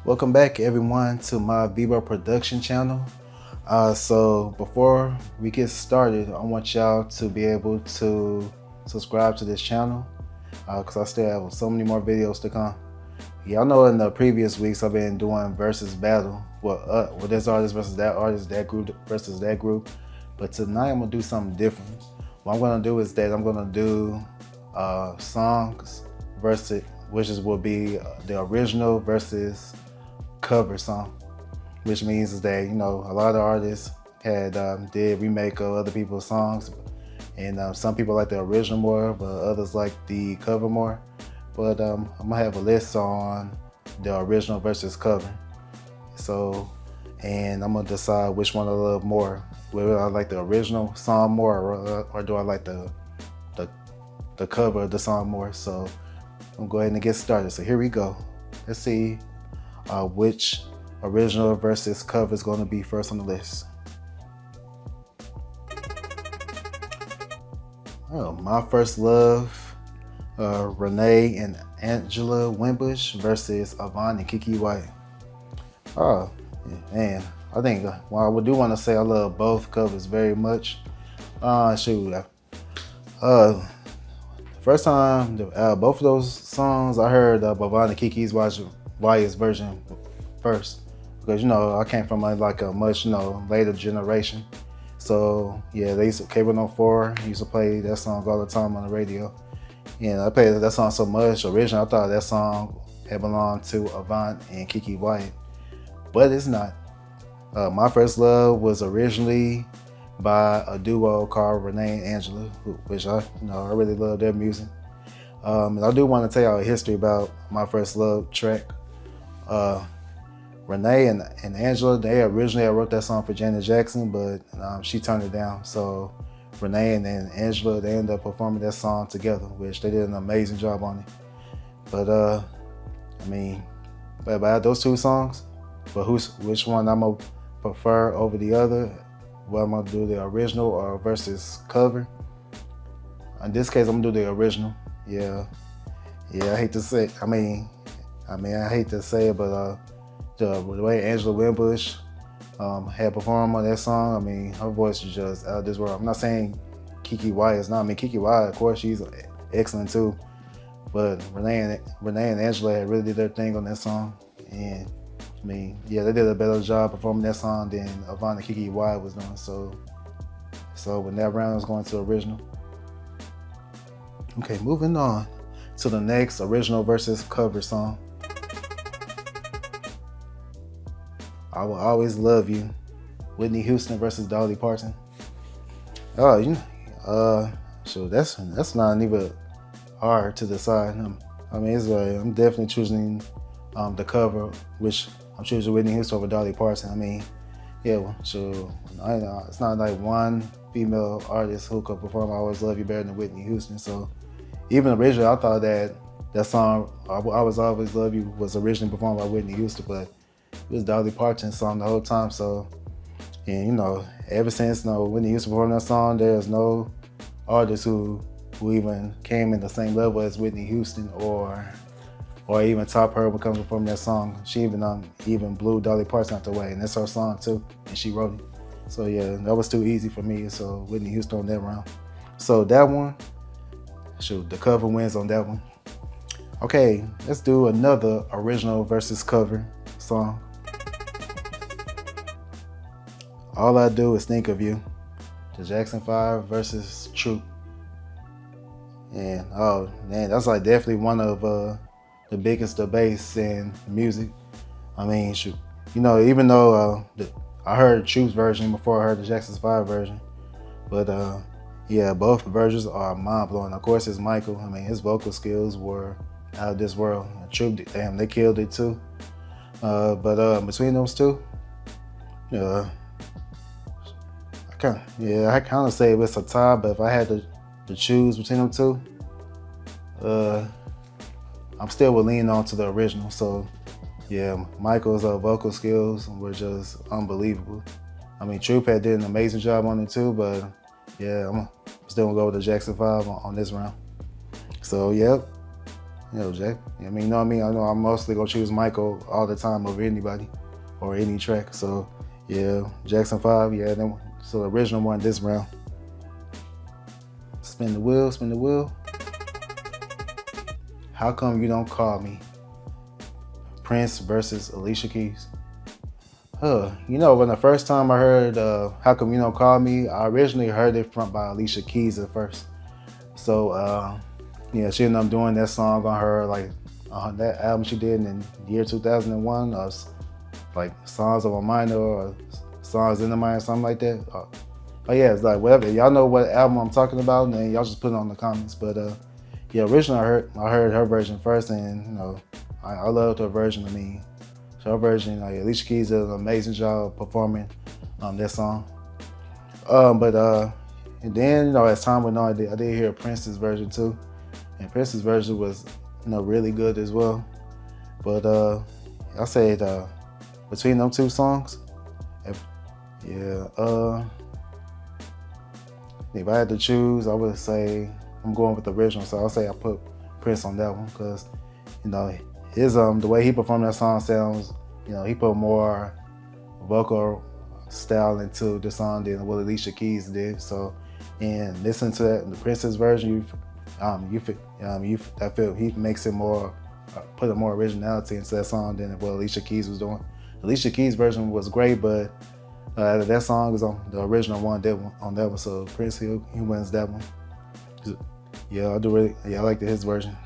Welcome back everyone to my VBO production channel. So before we get started, I want y'all to be able to subscribe to this channel because I still have so many more videos to come. Y'all know in the previous weeks I've been doing versus battle. Well, this artist versus that artist, that group versus that group. But tonight I'm gonna do something different. What I'm gonna do is that I'm gonna do songs versus, will be the original versus cover song, which means is that, you know, a lot of artists had did remake of other people's songs, and some people like the original more, but others like the cover more. But I'm gonna have a list on the original versus cover. So, and I'm gonna decide which one I love more. Whether I like the original song more, or do I like the cover of the song more. So I'm gonna go ahead and get started. So here we go. Let's see which original versus cover is going to be first on the list. Oh, My First Love, Renee and Angela Winbush versus Avant and Kiki White. Oh man, I think I do want to say I love both covers very much. First time both of those songs I heard Avant and Kiki's White's version first, because, you know, I came from like a much, you know, later generation. So yeah, they used to, K104 used to play that song all the time on the radio, and I played that song so much. Originally I thought that song had belonged to Avant and Kiki White, but it's not. My First Love was originally by a duo called Renee and Angela, which I really love their music. And I do want to tell y'all a history about My First Love track. Renee and Angela, they originally wrote that song for Janet Jackson, but she turned it down. So Renee and Angela, they ended up performing that song together, which they did an amazing job on it. But about those two songs, but which one I'm gonna prefer over the other? Well, I'm gonna do the original or versus cover. In this case, I'm gonna do the original. Yeah. I hate to say. I hate to say it, but the way Angela Winbush had performed on that song, her voice is just out of this world. I'm not saying Kiki White is not. Kiki White, of course, she's excellent too. But Renee and Angela had really did their thing on that song, and they did a better job performing that song than Avant and Kiki White was doing. So when that round was going to original. Okay, moving on to the next original versus cover song. I Will Always Love You, Whitney Houston versus Dolly Parton. So that's not even hard to decide. I'm definitely choosing the cover, which I'm choosing Whitney Houston over Dolly Parton. It's not like one female artist who could perform I Always Love You better than Whitney Houston. So even originally, I thought that song, I Always Love You, was originally performed by Whitney Houston, but it was Dolly Parton's song the whole time. So, and ever since Whitney Houston performed that song, there's no artist who even came in the same level as Whitney Houston or even top her when it comes to performing that song. She even blew Dolly Parton out the way, and that's her song too, and she wrote it. So yeah, that was too easy for me. So Whitney Houston on that round. So that one, the cover wins on that one. Okay, let's do another original versus cover song. All I Do Is Think of You, the Jackson 5 versus Troop. And oh man, that's like definitely one of the biggest debates in music. Even though I heard Troop's version before I heard the Jackson 5 version, but both versions are mind blowing. Of course, it's Michael. His vocal skills were out of this world. Troop, damn, they killed it too. But between those two, I kind of say it's a tie. But if I had to choose between them two, I'm still would lean on to the original. So yeah, Michael's vocal skills were just unbelievable. Troop had did an amazing job on it too, but yeah, I'm still gonna go with the Jackson 5 on this round. So yep, Jack. I mean, you know what I mean? I know I'm mostly gonna choose Michael all the time over anybody or any track. So yeah, Jackson 5, yeah, so the original one this round. Spin the wheel, spin the wheel. How Come You Don't Call Me? Prince versus Alicia Keys. You know, when the first time I heard How Come You Don't Call Me, I originally heard it by Alicia Keys at first. So yeah, she ended up doing that song on her, like that album she did in the year 2001, like Songs of a Minor or Songs in the Mind, something like that. Oh yeah, it's like whatever. Y'all know what album I'm talking about, and then y'all just put it on the comments. But yeah, originally I heard her version first, and you know, I loved her version. I mean, her version, like Alicia Keys did an amazing job performing that song. And then, you know, as time went on, I did hear Prince's version too, and Prince's version was, you know, really good as well. But I said between them two songs, if I had to choose, I would say I'm going with the original. So I'll say I put Prince on that one because, you know, his the way he performed that song sounds, you know, he put more vocal style into the song than what Alicia Keys did. So, and listen to that, the Prince's version, I feel he makes it more, put a more originality into that song than what Alicia Keys was doing. Alicia Keys' version was great, but that song is on the original one, on that one. So Prince, he wins that one. Yeah, I like his version.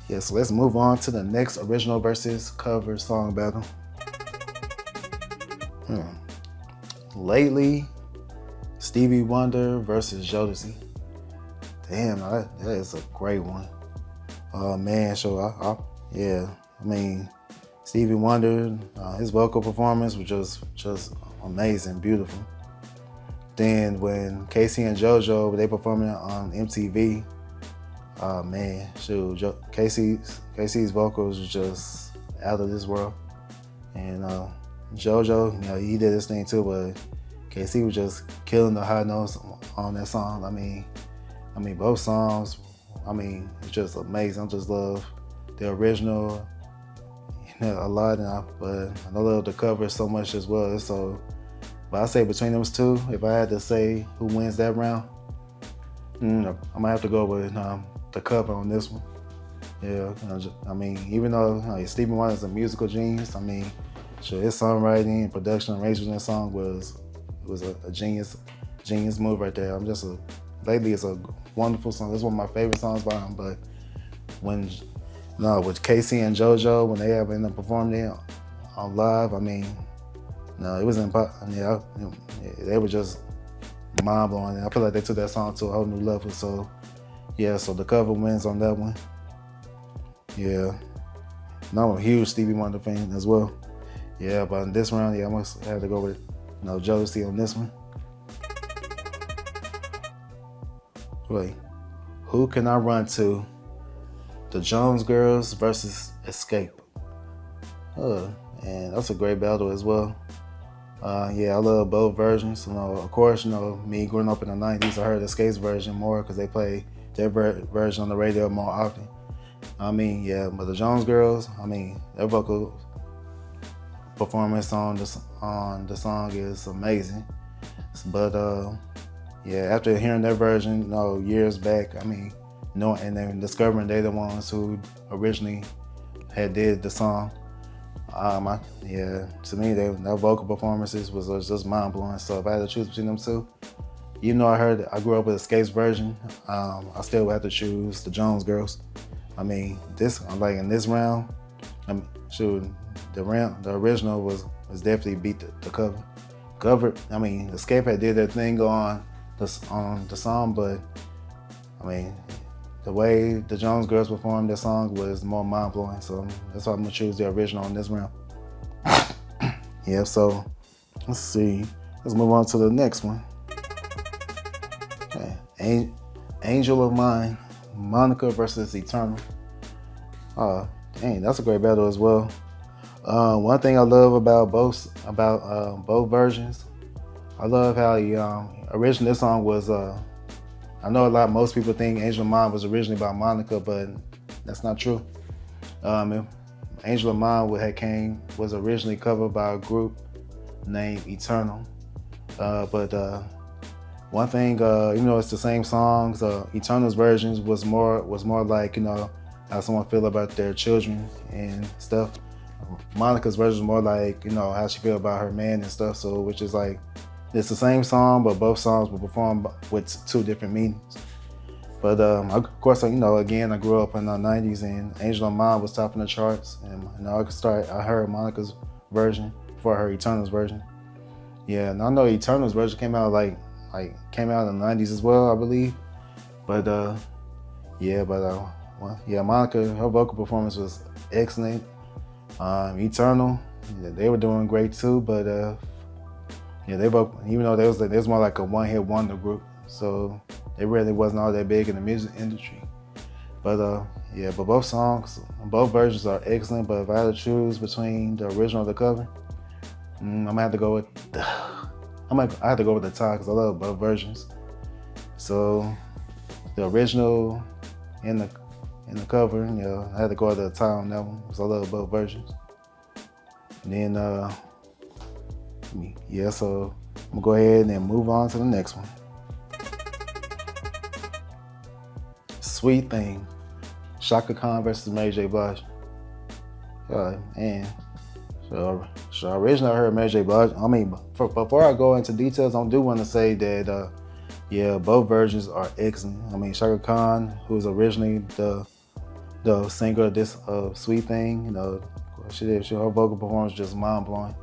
Yeah, so let's move on to the next original versus cover song battle. Lately, Stevie Wonder versus Jodeci. Damn, that is a great one. Oh man, so I mean, Stevie Wonder, his vocal performance was just amazing, beautiful. Then when Casey and JoJo, they performing on MTV, oh man, shoot, Casey's vocals was just out of this world. And JoJo, you know, he did his thing too, but Casey was just killing the high notes on that song. I mean, both songs, I mean, it's just amazing. I just love the original, you know, a lot, but I love the cover so much as well. So, but I say between those two, if I had to say who wins that round, I might have to go with the cover on this one. Yeah, I mean, even though Stevie Wonder is a musical genius, I mean, sure, his songwriting, production, arrangement of the song was a genius move right there. Lately it's a wonderful song. It's one of my favorite songs by him. But with Casey and JoJo, when they ended up performing it on live, I mean, no, it was impossible. Yeah, they were just mind blowing. I feel like they took that song to a whole new level. So yeah, so the cover wins on that one. Yeah, and I'm a huge Stevie Wonder fan as well. Yeah, but in this round, I must have to go with Jodeci on this one. Wait, who can I run to? The Jones Girls versus Escape. And that's a great battle as well. Yeah, I love both versions. Of course, me growing up in the 90s, I heard Escape's version more because they play their version on the radio more often. I mean, yeah, but the Jones Girls, I mean, their vocal performance on the song is amazing. But yeah, after hearing their version, years back, I mean, and then discovering they're the ones who originally had did the song. To me, their vocal performances was just mind blowing. So if I had to choose between them two, I grew up with Escape's version. I still would have to choose the Jones Girls. I mean, in this round, the original was definitely beat the cover. I mean, Escape had did their thing on the song, but I mean, the way the Jones Girls performed their song was more mind blowing. So that's why I'm gonna choose the original in this round. Yeah, so let's see. Let's move on to the next one. Okay. Angel of Mine, Monica versus Eternal. Dang, that's a great battle as well. One thing I love about both versions, I love how originally this song was. I know most people think Angel of Mine was originally by Monica, but That's not true. Angel of Mine was originally covered by a group named Eternal. But one thing, even though it's the same songs, Eternal's versions was more like, how someone feel about their children and stuff. Monica's version was more like, how she feel about her man and stuff. So, which is like, it's the same song, but both songs were performed with two different meanings. But of course, again, I grew up in the 90s, and Angel of Mine was topping the charts. And I heard Monica's version before I heard Eternal's version. Yeah, and I know Eternal's version came out came out in the 90s as well, I believe. But Monica, her vocal performance was excellent. Eternal, they were doing great too, but they both, even though they was more like a one-hit wonder group, so they really wasn't all that big in the music industry. But but both versions are excellent. But if I had to choose between the original and the cover, I'm gonna have to go with I have to go with the tie because I love both versions. So the original and the cover, I had to go with the tie on that one because I love both versions. And then so I'm gonna go ahead and move on to the next one. Sweet Thing, Shaka Khan versus Mary J. Blige. Man. So originally I heard Mary J. Blige. Before I go into details, I do want to say that, both versions are excellent. Shaka Khan, who was originally the singer of this Sweet Thing, her vocal performance was just mind blowing.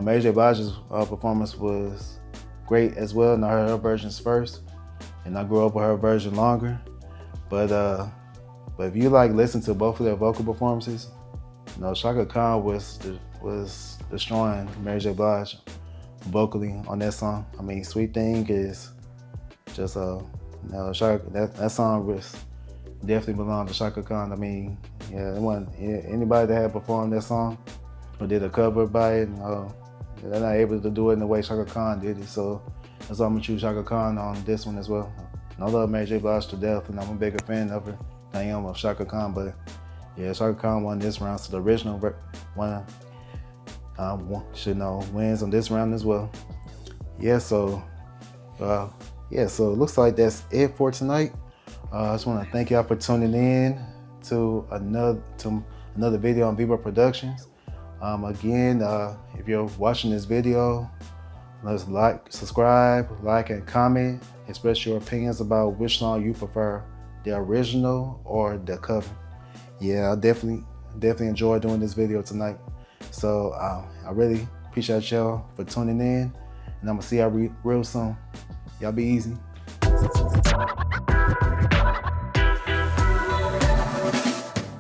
Mary J. Blige's performance was great as well, and I heard her versions first, and I grew up with her version longer. But if you listen to both of their vocal performances, Shaka Khan was destroying Mary J. Blige vocally on that song. Sweet Thing is just that song was definitely belonged to Shaka Khan. It wasn't anybody that had performed that song or did a cover by it. They're not able to do it in the way Shaka Khan did it. So that's why I'm gonna choose Shaka Khan on this one as well. And I love Mary J. Blige to death, and I'm a bigger fan of her than I am of Shaka Khan. But Shaka Khan won this round, so the original one wins on this round as well. So it looks like that's it for tonight. I just want to thank y'all for tuning in to another video on VBO Productions. Again, if you're watching this video, let's subscribe, and comment. Express your opinions about which song you prefer, the original or the cover. I definitely enjoyed doing this video tonight. So I really appreciate y'all for tuning in, and I'm gonna see y'all real soon. Y'all be easy.